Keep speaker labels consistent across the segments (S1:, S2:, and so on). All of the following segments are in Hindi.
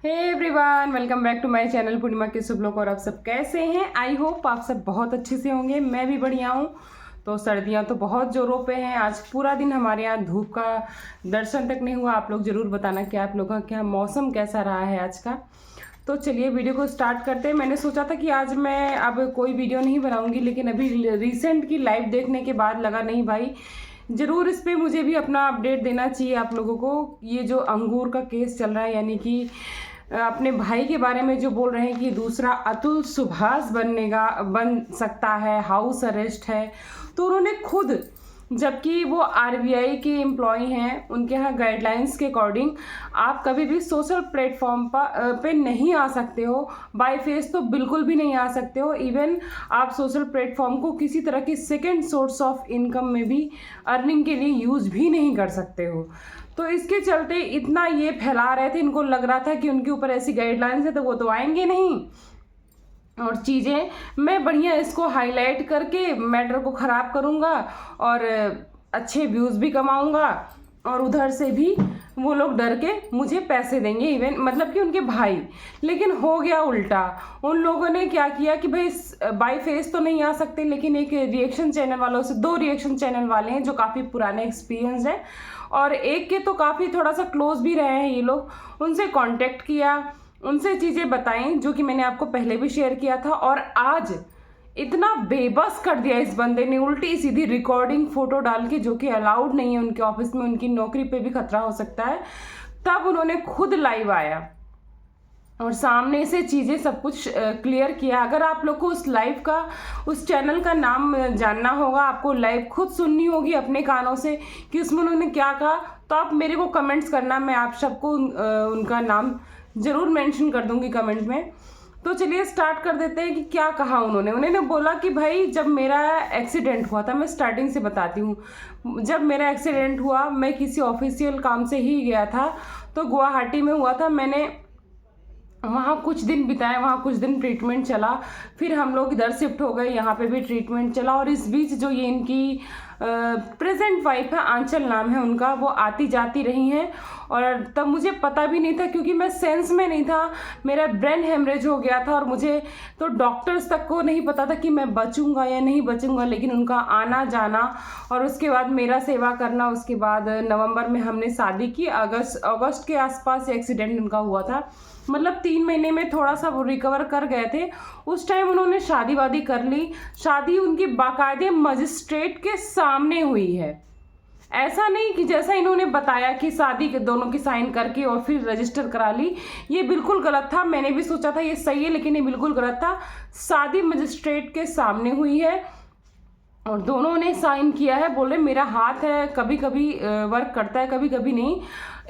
S1: Hey everyone, welcome back to my channel Purnima के शुभ लोग। और आप सब कैसे हैं? आई होप आप सब बहुत अच्छे से होंगे। मैं भी बढ़िया हूँ। तो सर्दियाँ तो बहुत ज़ोरों पे हैं। आज पूरा दिन हमारे यहाँ धूप का दर्शन तक नहीं हुआ। आप लोग ज़रूर बताना कि आप लोगों का क्या मौसम कैसा रहा है आज का। तो चलिए वीडियो को स्टार्ट करते हैं। मैंने सोचा था कि आज मैं अब कोई वीडियो नहीं बनाऊंगी, लेकिन अभी रिसेंट की लाइव देखने के बाद लगा नहीं भाई, ज़रूर इस पर मुझे भी अपना अपडेट देना चाहिए आप लोगों को। ये जो अंगूर का केस चल रहा है, यानी कि अपने भाई के बारे में जो बोल रहे हैं कि दूसरा अतुल सुभाष बन सकता है, हाउस अरेस्ट है। तो उन्होंने खुद, जबकि वो आरबीआई के एम्प्लॉय हैं, उनके यहाँ गाइडलाइंस के अकॉर्डिंग आप कभी भी सोशल प्लेटफॉर्म पे नहीं आ सकते हो। बाय फेस तो बिल्कुल भी नहीं आ सकते हो। इवन आप सोशल प्लेटफॉर्म को किसी तरह की सेकेंड सोर्स ऑफ इनकम में भी अर्निंग के लिए यूज भी नहीं कर सकते हो। तो इसके चलते इतना ये फैला रहे थे, इनको लग रहा था कि उनके ऊपर ऐसी गाइडलाइंस है तो वो तो आएंगे नहीं। और चीज़ें मैं बढ़िया इसको हाईलाइट करके मैटर को ख़राब करूँगा और अच्छे व्यूज़ भी कमाऊँगा, और उधर से भी वो लोग डर के मुझे पैसे देंगे, इवन मतलब कि उनके भाई। लेकिन हो गया उल्टा। उन लोगों ने क्या किया कि भाई बाय फेस तो नहीं आ सकते, लेकिन एक रिएक्शन चैनल वालों से, 2 रिएक्शन चैनल वाले हैं जो काफ़ी पुराने एक्सपीरियंस है, और एक के तो काफ़ी थोड़ा सा क्लोज भी रहे हैं ये लोग। उनसे कांटेक्ट किया, उनसे चीज़ें बताई जो कि मैंने आपको पहले भी शेयर किया था। और आज इतना बेबस कर दिया इस बंदे ने, उल्टी सीधी रिकॉर्डिंग फोटो डाल के, जो कि अलाउड नहीं है उनके ऑफिस में, उनकी नौकरी पे भी खतरा हो सकता है। तब उन्होंने खुद लाइव आया और सामने से चीज़ें सब कुछ क्लियर किया। अगर आप लोग को उस लाइव का, उस चैनल का नाम जानना होगा, आपको लाइव खुद सुननी होगी अपने कानों से कि उसमें उन्होंने क्या कहा, तो आप मेरे को कमेंट्स करना। मैं आप सबको उनका नाम ज़रूर मेंशन कर दूंगी कमेंट में। तो चलिए स्टार्ट कर देते हैं कि क्या कहा उन्होंने। उन्होंने बोला कि भाई जब मेरा एक्सीडेंट हुआ था, मैं स्टार्टिंग से बताती हूँ। जब मेरा एक्सीडेंट हुआ, मैं किसी ऑफिशियल काम से ही गया था, तो गुवाहाटी में हुआ था। मैंने वहाँ कुछ दिन बिताए, वहाँ कुछ दिन ट्रीटमेंट चला, फिर हम लोग इधर शिफ्ट हो गए, यहाँ पे भी ट्रीटमेंट चला। और इस बीच जो ये इनकी प्रेजेंट वाइफ है, आंचल नाम है उनका, वो आती जाती रही हैं। और तब मुझे पता भी नहीं था, क्योंकि मैं सेंस में नहीं था, मेरा ब्रेन हेमरेज हो गया था, और मुझे तो डॉक्टर्स तक को नहीं पता था कि मैं बचूंगा या नहीं बचूंगा। लेकिन उनका आना जाना और उसके बाद मेरा सेवा करना, उसके बाद नवंबर में हमने शादी की। अगस्त के आसपास एक्सीडेंट उनका हुआ था, मतलब 3 महीने में थोड़ा सा वो रिकवर कर गए थे। उस टाइम उन्होंने शादी वादी कर ली। शादी उनकी बाकायदे मजिस्ट्रेट के सामने हुई है। ऐसा नहीं कि जैसा इन्होंने बताया कि शादी के दोनों की साइन करके और फिर रजिस्टर करा ली। ये बिल्कुल गलत था। मैंने भी सोचा था ये सही है, लेकिन ये बिल्कुल गलत था। शादी मजिस्ट्रेट के सामने हुई है और दोनों ने साइन किया है। बोले मेरा हाथ है, कभी कभी वर्क करता है, कभी कभी नहीं।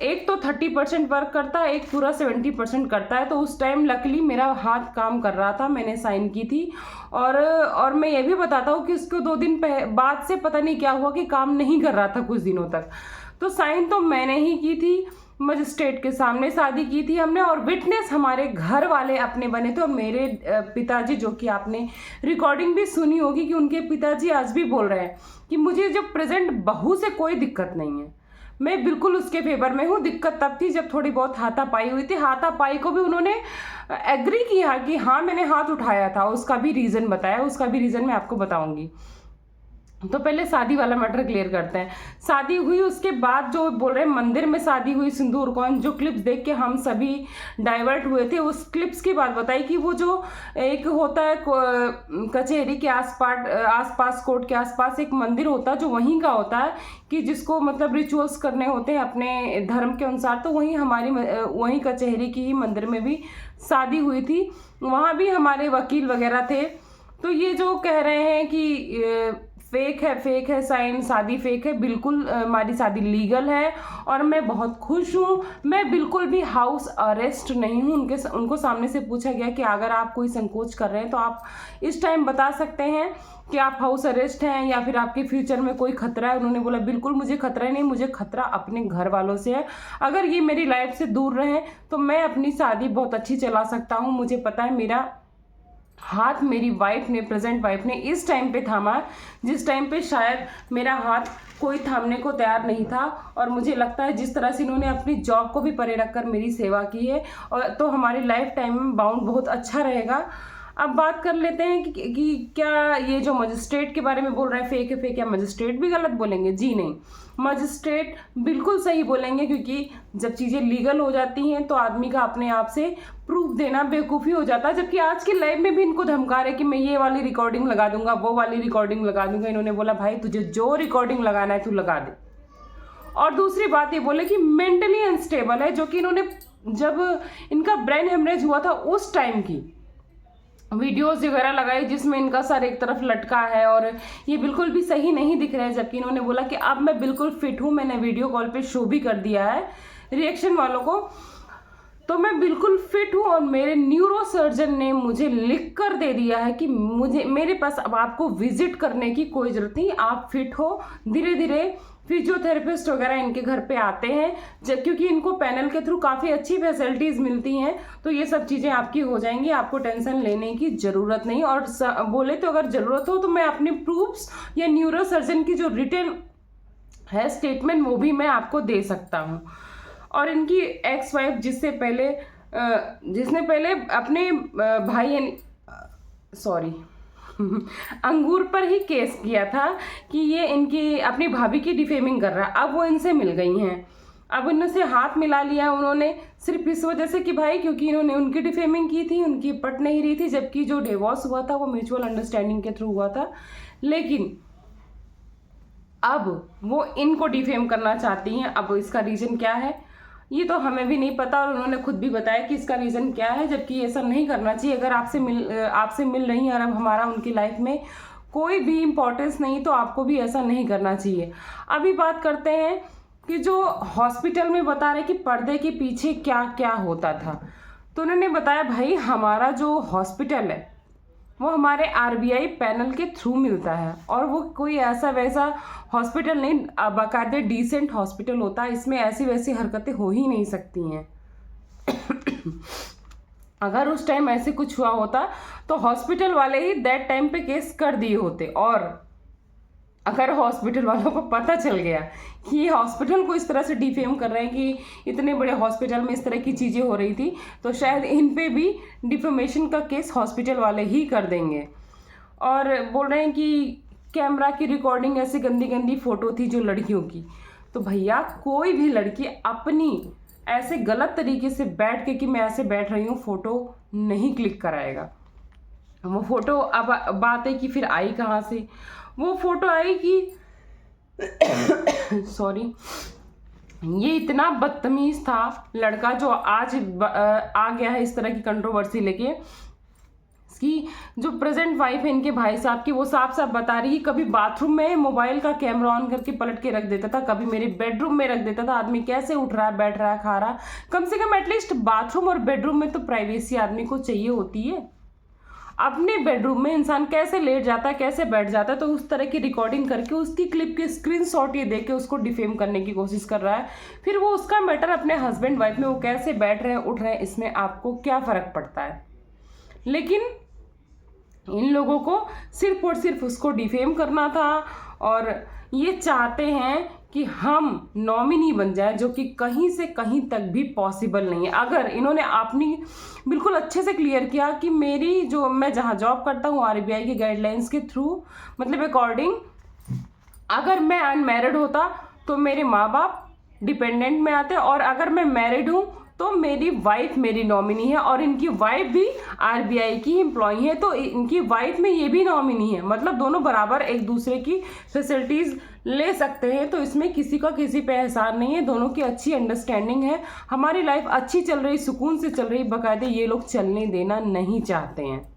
S1: एक तो 30% वर्क करता है, एक पूरा 70% करता है। तो उस टाइम लकीली मेरा हाथ काम कर रहा था, मैंने साइन की थी। और मैं ये भी बताता हूँ कि उसको 2 दिन बाद से पता नहीं क्या हुआ कि काम नहीं कर रहा था कुछ दिनों तक। तो साइन तो मैंने ही की थी, मजिस्ट्रेट के सामने शादी की थी हमने, और विटनेस हमारे घर वाले अपने बने थे। और मेरे पिताजी, जो कि आपने रिकॉर्डिंग भी सुनी होगी कि उनके पिताजी आज भी बोल रहे हैं कि मुझे जो प्रेजेंट बहू से कोई दिक्कत नहीं है, मैं बिल्कुल उसके फेवर में हूँ। दिक्कत तब थी जब थोड़ी बहुत हाथापाई हुई थी। हाथापाई को भी उन्होंने एग्री किया कि हाँ मैंने हाथ उठाया था। उसका भी रीज़न बताया, उसका भी रीज़न मैं आपको बताऊंगी। तो पहले शादी वाला मैटर क्लियर करते हैं। शादी हुई, उसके बाद जो बोल रहे हैं मंदिर में शादी हुई, सिंदूर कौन, जो क्लिप्स देख के हम सभी डाइवर्ट हुए थे, उस क्लिप्स की बात बताई कि वो जो एक होता है कचहरी के आसपास कोर्ट के आसपास एक मंदिर होता है, जो वहीं का होता है, कि जिसको मतलब रिचुअल्स करने होते हैं अपने धर्म के अनुसार। तो वहीं कचहरी की ही मंदिर में भी शादी हुई थी। वहाँ भी हमारे वकील वगैरह थे। तो ये जो कह रहे हैं कि फेक है साइन, शादी फेक है, बिल्कुल हमारी शादी लीगल है और मैं बहुत खुश हूँ। मैं बिल्कुल भी हाउस अरेस्ट नहीं हूँ। उनको सामने से पूछा गया कि अगर आप कोई संकोच कर रहे हैं तो आप इस टाइम बता सकते हैं कि आप हाउस अरेस्ट हैं या फिर आपके फ्यूचर में कोई खतरा है। उन्होंने बोला बिल्कुल मुझे खतरा नहीं, मुझे खतरा अपने घर वालों से है। अगर ये मेरी लाइफ से दूर रहें तो मैं अपनी शादी बहुत अच्छी चला सकता हूँ। मुझे पता है मेरा हाथ मेरी वाइफ ने, प्रेजेंट वाइफ ने इस टाइम पे थामा जिस टाइम पे शायद मेरा हाथ कोई थामने को तैयार नहीं था। और मुझे लगता है जिस तरह से इन्होंने अपनी जॉब को भी परे रखकर मेरी सेवा की है और तो हमारी लाइफ टाइम में बाउंड बहुत अच्छा रहेगा। अब बात कर लेते हैं कि क्या ये जो मजिस्ट्रेट के बारे में बोल रहे हैं फेक है, फेक है, मजिस्ट्रेट भी गलत बोलेंगे? जी नहीं, मजिस्ट्रेट बिल्कुल सही बोलेंगे, क्योंकि जब चीज़ें लीगल हो जाती हैं तो आदमी का अपने आप से प्रूफ देना बेवकूफ़ी हो जाता है। जबकि आज की लाइफ में भी इनको धमका रहे कि मैं ये वाली रिकॉर्डिंग लगा दूंगा, वो वाली रिकॉर्डिंग लगा दूंगा। इन्होंने बोला भाई तुझे जो रिकॉर्डिंग लगाना है तू लगा दे। और दूसरी बात ये बोले कि मेंटली अनस्टेबल है, जो कि इन्होंने जब इनका ब्रेन हेमरेज हुआ था उस टाइम की वीडियोस वगैरह लगाई जिसमें इनका सर एक तरफ लटका है और ये बिल्कुल भी सही नहीं दिख रहा है। जबकि इन्होंने बोला कि अब मैं बिल्कुल फिट हूँ, मैंने वीडियो कॉल पे शो भी कर दिया है रिएक्शन वालों को, तो मैं बिल्कुल फिट हूँ। और मेरे न्यूरो सर्जन ने मुझे लिख कर दे दिया है कि मेरे पास अब आपको विजिट करने की कोई ज़रूरत नहीं, आप फिट हो। धीरे धीरे फिजियोथेरेपिस्ट वगैरह इनके घर पे आते हैं, क्योंकि इनको पैनल के थ्रू काफ़ी अच्छी फैसिलिटीज़ मिलती हैं, तो ये सब चीज़ें आपकी हो जाएंगी, आपको टेंशन लेने की ज़रूरत नहीं। और बोले तो अगर ज़रूरत हो तो मैं अपने प्रूफ्स या न्यूरो सर्जन की जो रिटन है स्टेटमेंट वो भी मैं आपको दे सकता हूँ। और इनकी एक्स वाइफ जिसने पहले अपने भाई अंगूर पर ही केस किया था कि ये इनकी अपनी भाभी की डिफेमिंग कर रहा है, अब वो इनसे मिल गई हैं। अब इनसे हाथ मिला लिया उन्होंने सिर्फ इस वजह से कि भाई क्योंकि इन्होंने उनकी डिफेमिंग की थी, उनकी पट नहीं रही थी, जबकि जो डिवोर्स हुआ था वो म्यूचुअल अंडरस्टैंडिंग के थ्रू हुआ था। लेकिन अब वो इनको डिफेम करना चाहती हैं। अब इसका रीज़न क्या है ये तो हमें भी नहीं पता, और उन्होंने खुद भी बताया कि इसका रीज़न क्या है, जबकि ऐसा नहीं करना चाहिए। अगर आपसे मिल रही हैं और अब हमारा उनकी लाइफ में कोई भी इम्पोर्टेंस नहीं तो आपको भी ऐसा नहीं करना चाहिए। अभी बात करते हैं कि जो हॉस्पिटल में बता रहे कि पर्दे के पीछे क्या क्या होता था, तो उन्होंने बताया भाई हमारा जो हॉस्पिटल है वो हमारे आरबीआई पैनल के थ्रू मिलता है, और वो कोई ऐसा वैसा हॉस्पिटल नहीं, बाकायदे डिसेंट हॉस्पिटल होता है, इसमें ऐसी वैसी हरकतें हो ही नहीं सकती हैं। अगर उस टाइम ऐसे कुछ हुआ होता तो हॉस्पिटल वाले ही दैट टाइम पे केस कर दिए होते, और अगर हॉस्पिटल वालों को पता चल गया कि ये हॉस्पिटल को इस तरह से डिफेम कर रहे हैं कि इतने बड़े हॉस्पिटल में इस तरह की चीज़ें हो रही थी, तो शायद इन पे भी डिफेमेशन का केस हॉस्पिटल वाले ही कर देंगे। और बोल रहे हैं कि कैमरा की रिकॉर्डिंग ऐसी गंदी गंदी फ़ोटो थी जो लड़कियों की, तो भैया कोई भी लड़की अपनी ऐसे गलत तरीके से बैठ के कि मैं ऐसे बैठ रही हूँ फ़ोटो नहीं क्लिक कराएगा। वो फ़ोटो अब बात है कि फिर आई कहाँ से, वो फ़ोटो आई कि सॉरी, ये इतना बदतमीज़ था लड़का जो आज आ गया है इस तरह की कंट्रोवर्सी लेके, कि जो प्रेजेंट वाइफ है इनके भाई साहब की, वो साफ साफ बता रही है कभी बाथरूम में मोबाइल का कैमरा ऑन करके पलट के रख देता था, कभी मेरे बेडरूम में रख देता था। आदमी कैसे उठ रहा है, बैठ रहा है, खा रहा, कम से कम एटलीस्ट बाथरूम और बेडरूम में तो प्राइवेसी आदमी को चाहिए होती है। अपने बेडरूम में इंसान कैसे लेट जाता है, कैसे बैठ जाता है, तो उस तरह की रिकॉर्डिंग करके उसकी क्लिप के स्क्रीनशॉट ये देके उसको डिफेम करने की कोशिश कर रहा है। फिर वो उसका मैटर अपने हस्बैंड वाइफ में वो कैसे बैठ रहे हैं, उठ रहे हैं, इसमें आपको क्या फ़र्क पड़ता है। लेकिन इन लोगों को सिर्फ और सिर्फ उसको डिफेम करना था, और ये चाहते हैं कि हम नॉमिनी बन जाए, जो कि कहीं से कहीं तक भी पॉसिबल नहीं है। अगर इन्होंने अपनी बिल्कुल अच्छे से क्लियर किया कि मेरी जो मैं जहाँ जॉब करता हूँ आरबीआई की गाइडलाइंस के थ्रू, मतलब अकॉर्डिंग, अगर मैं अनमैरिड होता तो मेरे माँ बाप डिपेंडेंट में आते, और अगर मैं मैरिड हूँ तो मेरी वाइफ मेरी नॉमिनी है, और इनकी वाइफ भी आरबीआई की एम्प्लॉय है, तो इनकी वाइफ में ये भी नॉमिनी है, मतलब दोनों बराबर एक दूसरे की फैसिलिटीज़ ले सकते हैं। तो इसमें किसी का किसी पे एहसान नहीं है, दोनों की अच्छी अंडरस्टैंडिंग है, हमारी लाइफ अच्छी चल रही, सुकून से चल रही, बाकायदे ये लोग चलने देना नहीं चाहते हैं।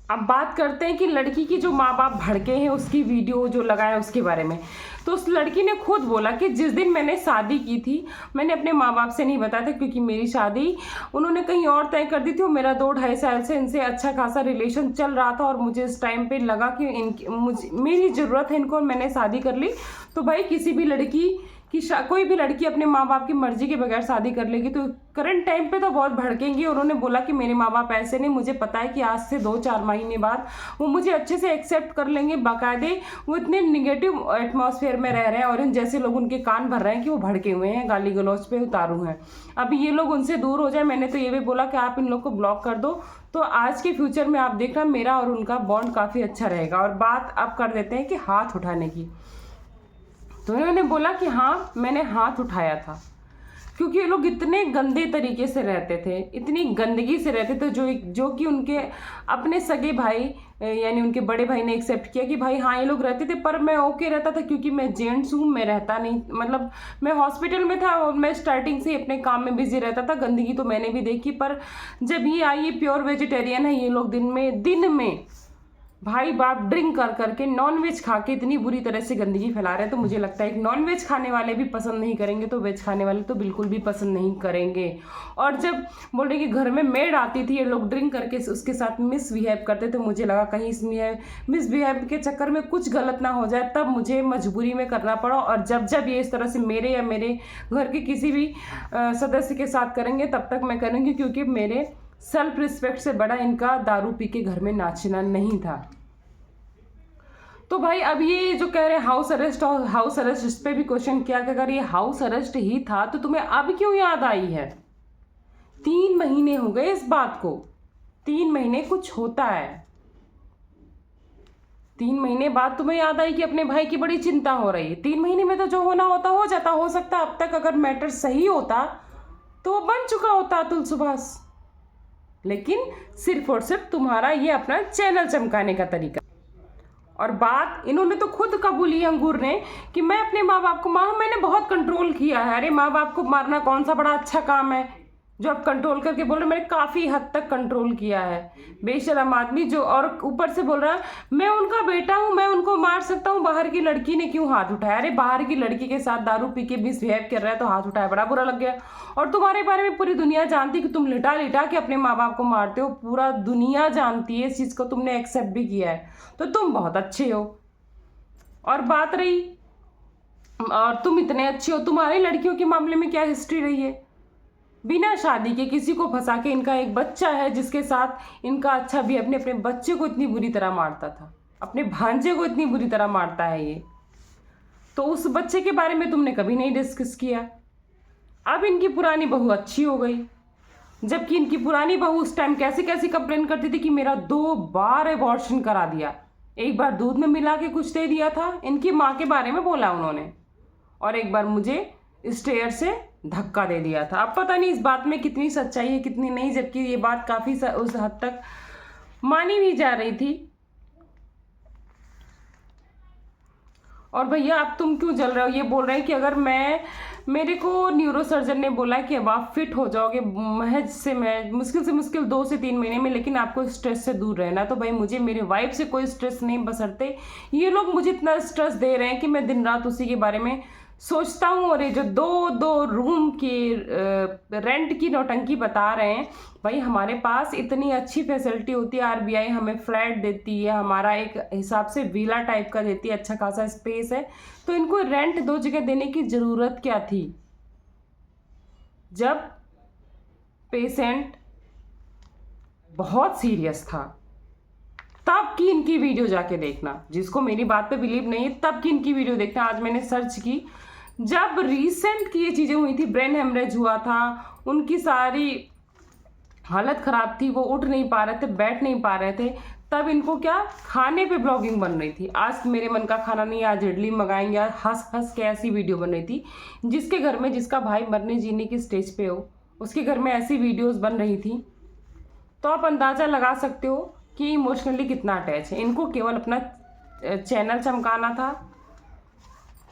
S1: अब बात करते हैं कि लड़की की जो माँ बाप भड़के हैं उसकी वीडियो जो लगाया उसके बारे में। तो उस लड़की ने खुद बोला कि जिस दिन मैंने शादी की थी मैंने अपने माँ बाप से नहीं बताया था, क्योंकि मेरी शादी उन्होंने कहीं और तय कर दी थी, और मेरा 2-2.5 साल से इनसे अच्छा खासा रिलेशन चल रहा था, और मुझे इस टाइम पे लगा कि मेरी ज़रूरत है इनको, और मैंने शादी कर ली। तो भाई किसी भी लड़की कि कोई भी लड़की अपने माँ बाप की मर्जी के बगैर शादी कर लेगी तो करंट टाइम पे तो बहुत भड़केंगी। उन्होंने बोला कि मेरे माँ बाप ऐसे नहीं, मुझे पता है कि आज से 2-4 महीने बाद वो मुझे अच्छे से एक्सेप्ट कर लेंगे। बाकायदे वो इतने निगेटिव एटमॉस्फेयर में रह रहे हैं और इन जैसे लोग उनके कान भर रहे हैं कि वो भड़के हुए हैं, गाली गलौज पे उतारू हैं। अभी ये लोग उनसे दूर हो जाए। मैंने तो ये भी बोला कि आप इन लोग को ब्लॉक कर दो, तो आज के फ्यूचर में आप देखना मेरा और उनका बॉन्ड काफ़ी अच्छा रहेगा। और बात अब कर देते हैं कि हाथ उठाने की। तो इन्होंने बोला कि हाँ मैंने हाथ उठाया था, क्योंकि ये लोग इतने गंदे तरीके से रहते थे, इतनी गंदगी से रहते थे, जो कि उनके अपने सगे भाई यानी उनके बड़े भाई ने एक्सेप्ट किया कि भाई हाँ ये लोग रहते थे, पर मैं ओके रहता था क्योंकि मैं जेंट्स हूँ, मैं रहता नहीं, मतलब मैं हॉस्पिटल में था और मैं स्टार्टिंग से अपने काम में बिजी रहता था। गंदगी तो मैंने भी देखी, पर जब ये आई, ये प्योर वेजिटेरियन है, ये लोग दिन में भाई बाप ड्रिंक कर करके नॉनवेज खा के इतनी बुरी तरह से गंदगी फैला रहे हैं। तो मुझे लगता है कि नॉनवेज खाने वाले भी पसंद नहीं करेंगे तो वेज खाने वाले तो बिल्कुल भी पसंद नहीं करेंगे। और जब बोल रहे कि घर में मेड आती थी, ये लोग ड्रिंक करके उसके साथ मिसबिहेव करते थे, मुझे लगा कहीं इसमें मिसबिहेव के चक्कर में कुछ गलत ना हो जाए, तब मुझे मजबूरी में करना पड़ा। और जब ये इस तरह से मेरे या मेरे घर के किसी भी सदस्य के साथ करेंगे तब तक मैं करूँगी, क्योंकि मेरे सेल्फ रिस्पेक्ट से बड़ा इनका दारू पी के घर में नाचना नहीं था। तो भाई अब ये जो कह रहे हैं हाउस अरेस्ट, और हाउस अरेस्ट, इस पे भी क्वेश्चन किया कि अगर ये हाउस अरेस्ट ही था तो तुम्हें अब क्यों याद आई है? 3 महीने हो गए इस बात को, 3 महीने कुछ होता है, 3 महीने बाद तुम्हें याद आई कि अपने भाई की बड़ी चिंता हो रही है। 3 महीने में तो जो होना होता हो जाता। हो सकता अब तक अगर मैटर सही होता तो वो बन चुका होता अतुल सुभाष, लेकिन सिर्फ और सिर्फ तुम्हारा ये अपना चैनल चमकाने का तरीका। और बात इन्होंने तो खुद कबूली अंगूर ने कि मैं अपने माँ बाप को, मैंने बहुत कंट्रोल किया है। अरे माँ बाप को मारना कौन सा बड़ा अच्छा काम है जो आप कंट्रोल करके बोल रहे? मैंने काफ़ी हद तक कंट्रोल किया है। बेशरम आदमी जो, और ऊपर से बोल रहा है मैं उनका बेटा हूँ, मैं उनको मार सकता हूँ, बाहर की लड़की ने क्यों हाथ उठाया? अरे बाहर की लड़की के साथ दारू पी के मिसबिहेव कर रहा है तो हाथ उठाया, बड़ा बुरा लग गया। और तुम्हारे बारे में पूरी दुनिया जानती कि तुम लिटा लिटा के अपने माँ बाप को मारते हो, पूरा दुनिया जानती है इस चीज़ को, तुमने एक्सेप्ट भी किया है, तो तुम बहुत अच्छे हो। और बात रही, और तुम इतने अच्छे हो, तुम्हारी लड़कियों के मामले में क्या हिस्ट्री रही है? बिना शादी के किसी को फंसा के, इनका एक बच्चा है जिसके साथ इनका अच्छा भी, अपने बच्चे को इतनी बुरी तरह मारता था, अपने भांजे को इतनी बुरी तरह मारता है ये, तो उस बच्चे के बारे में तुमने कभी नहीं डिस्कस किया। अब इनकी पुरानी बहू अच्छी हो गई, जबकि इनकी पुरानी बहू उस टाइम कैसे कैसे कंप्लेन करती थी कि मेरा 2 बार एबॉर्शन करा दिया, एक बार दूध में मिला के कुछ दे दिया था, इनकी माँ के बारे में बोला उन्होंने, और एक बार मुझे स्टेयर से धक्का दे दिया था। अब पता नहीं इस बात में कितनी सच्चाई है कितनी नहीं, जबकि ये बात काफ़ी उस हद तक मानी भी जा रही थी। और भैया अब तुम क्यों जल रहे हो? ये बोल रहे हैं कि अगर मेरे को न्यूरोसर्जन ने बोला कि अब आप फिट हो जाओगे महज से मुश्किल से मुश्किल 2 से 3 महीने में, लेकिन आपको स्ट्रेस से दूर रहना। तो भाई मुझे मेरे वाइफ से कोई स्ट्रेस नहीं, बशर्ते ये लोग मुझे इतना स्ट्रेस दे रहे हैं कि मैं दिन रात उसी के बारे में सोचता हूँ। और ये जो 2 रूम की रेंट की नौटंकी बता रहे हैं, भाई हमारे पास इतनी अच्छी फैसिलिटी होती है, आरबीआई हमें फ्लैट देती है, हमारा एक हिसाब से विला टाइप का देती है, अच्छा खासा स्पेस है, तो इनको रेंट 2 जगह देने की ज़रूरत क्या थी? जब पेशेंट बहुत सीरियस था तब की इनकी वीडियो जाके देखना, जिसको मेरी बात पे बिलीव नहीं है तब की इनकी वीडियो देखना। आज मैंने सर्च की, जब रिसेंट की ये चीज़ें हुई थी, ब्रेन हेमरेज हुआ था, उनकी सारी हालत ख़राब थी, वो उठ नहीं पा रहे थे, बैठ नहीं पा रहे थे, तब इनको क्या खाने पे ब्लॉगिंग बन रही थी। आज मेरे मन का खाना नहीं, आज इडली मंगाएंगे, हंस हंस के ऐसी वीडियो बन रही थी। जिसके घर में जिसका भाई मरने जीने की स्टेज पे हो, उसके घर में ऐसी वीडियोस बन रही थी, तो आप अंदाज़ा लगा सकते हो कि इमोशनली कितना अटैच है। इनको केवल अपना चैनल चमकाना था,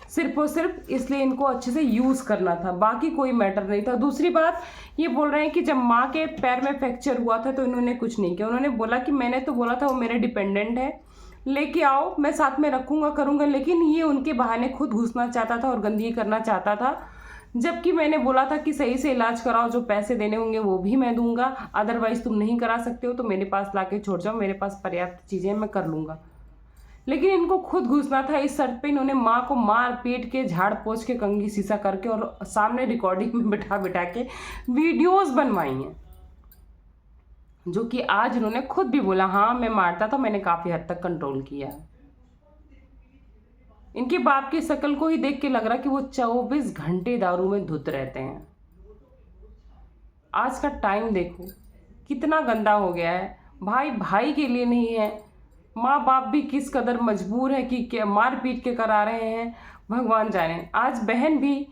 S1: सिर्फ और सिर्फ इसलिए इनको अच्छे से यूज़ करना था, बाकी कोई मैटर नहीं था। दूसरी बात, ये बोल रहे हैं कि जब माँ के पैर में फ्रैक्चर हुआ था तो इन्होंने कुछ नहीं किया। उन्होंने बोला कि मैंने तो बोला था वो मेरे डिपेंडेंट है, लेके आओ, मैं साथ में रखूँगा, करूँगा, लेकिन ये उनके बहाने खुद घुसना चाहता था और गंदगी करना चाहता था। जबकि मैंने बोला था कि सही से इलाज कराओ, जो पैसे देने होंगे वो भी मैं दूंगा, अदरवाइज़ तुम नहीं करा सकते हो तो मेरे पास ला के छोड़ जाओ, मेरे पास पर्याप्त चीज़ें मैं कर लूँगा। लेकिन इनको खुद घुसना था इस शर्त पे। इन्होंने माँ को मार पीट के, झाड़ पोंछ के, कंघी सीसा करके और सामने रिकॉर्डिंग में बिठा बिठा के वीडियोस बनवाई हैं, जो कि आज इन्होंने खुद भी बोला हाँ मैं मारता था, मैंने काफ़ी हद तक कंट्रोल किया है। इनके बाप की शक्ल को ही देख के लग रहा कि वो 24 घंटे दारू में धुत रहते हैं। आज का टाइम देखो कितना गंदा हो गया है। भाई भाई के लिए नहीं है, माँ बाप भी किस कदर मजबूर है कि क्या मार पीट के करा रहे हैं, भगवान जाने। आज बहन भी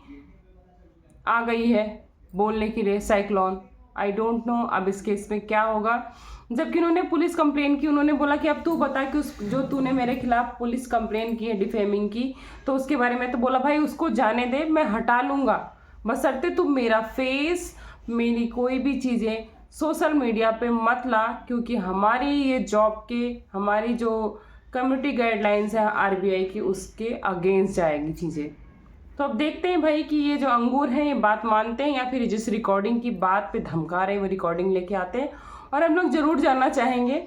S1: आ गई है बोलने के लिए, साइक्लोन। आई डोंट नो अब इस केस में क्या होगा। जबकि उन्होंने पुलिस कंप्लेन की, उन्होंने बोला कि अब तू बता कि उस जो तूने मेरे खिलाफ पुलिस कंप्लेन की है डिफेमिंग की, तो उसके बारे में तो बोला भाई उसको जाने दे, मैं हटा लूँगा, बशर्ते तू मेरा फेस, मेरी कोई भी चीज़ें सोशल मीडिया पे मत ला, क्योंकि हमारी ये जॉब के, हमारी जो कम्युनिटी गाइडलाइंस है आरबीआई की, उसके अगेंस्ट जाएगी चीज़ें। तो अब देखते हैं भाई कि ये जो अंगूर हैं ये बात मानते हैं या फिर जिस रिकॉर्डिंग की बात पे धमका रहे हैं वो रिकॉर्डिंग लेके आते हैं। और हम लोग ज़रूर जानना चाहेंगे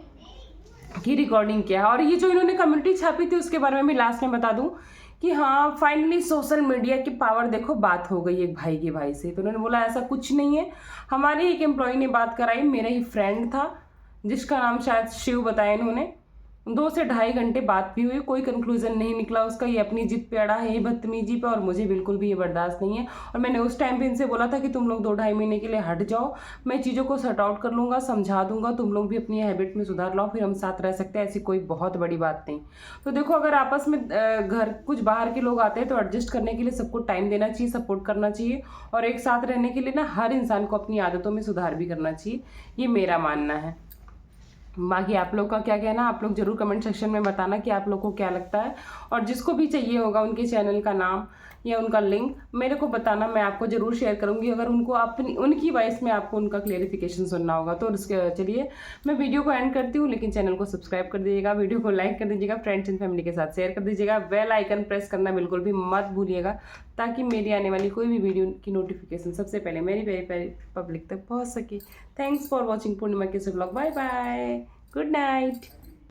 S1: कि रिकॉर्डिंग क्या है। और ये जो इन्होंने कम्युनिटी छापी थी उसके बारे में भी लास्ट में बता दूं कि हाँ फाइनली सोशल मीडिया की पावर देखो, बात हो गई एक भाई के भाई से। तो उन्होंने बोला ऐसा कुछ नहीं है, हमारे एक एम्प्लॉय ने बात कराई, मेरा ही फ्रेंड था जिसका नाम शायद शिव बताया इन्होंने। 2 से ढाई घंटे बात भी हुई, कोई कंक्लूजन नहीं निकला उसका। ये अपनी जिद पे अड़ा है, ये बदतमीजी पे, और मुझे बिल्कुल भी ये बर्दाश्त नहीं है। और मैंने उस टाइम पे इनसे बोला था कि तुम लोग 2-2.5 महीने के लिए हट जाओ, मैं चीज़ों को सॉर्ट आउट कर लूँगा, समझा दूंगा, तुम लोग भी अपनी हैबिट में सुधार लाओ, फिर हम साथ रह सकते हैं, ऐसी कोई बहुत बड़ी बात नहीं। तो देखो अगर आपस में घर कुछ बाहर के लोग आते हैं तो एडजस्ट करने के लिए सबको टाइम देना चाहिए, सपोर्ट करना चाहिए, और एक साथ रहने के लिए ना हर इंसान को अपनी आदतों में सुधार भी करना चाहिए, ये मेरा मानना है। बाकी आप लोग का क्या कहना, आप लोग जरूर कमेंट सेक्शन में बताना कि आप लोग को क्या लगता है। और जिसको भी चाहिए होगा उनके चैनल का नाम या उनका लिंक मेरे को बताना, मैं आपको ज़रूर शेयर करूंगी। अगर उनको अपनी उनकी वॉइस में आपको उनका क्लेरिफिकेशन सुनना होगा तो चलिए मैं वीडियो को एंड करती हूँ, लेकिन चैनल को सब्सक्राइब कर दीजिएगा, वीडियो को लाइक कर दीजिएगा, फ्रेंड्स एंड फैमिली के साथ शेयर कर दीजिएगा, बेल आइकन प्रेस करना बिल्कुल भी मत भूलिएगा, ताकि मेरी आने वाली कोई भी वीडियो की नोटिफिकेशन सबसे पहले मेरी प्यारी पब्लिक तक पहुँच सके। थैंक्स फॉर वॉचिंग पूर्णिमा के blog. Bye bye, good night.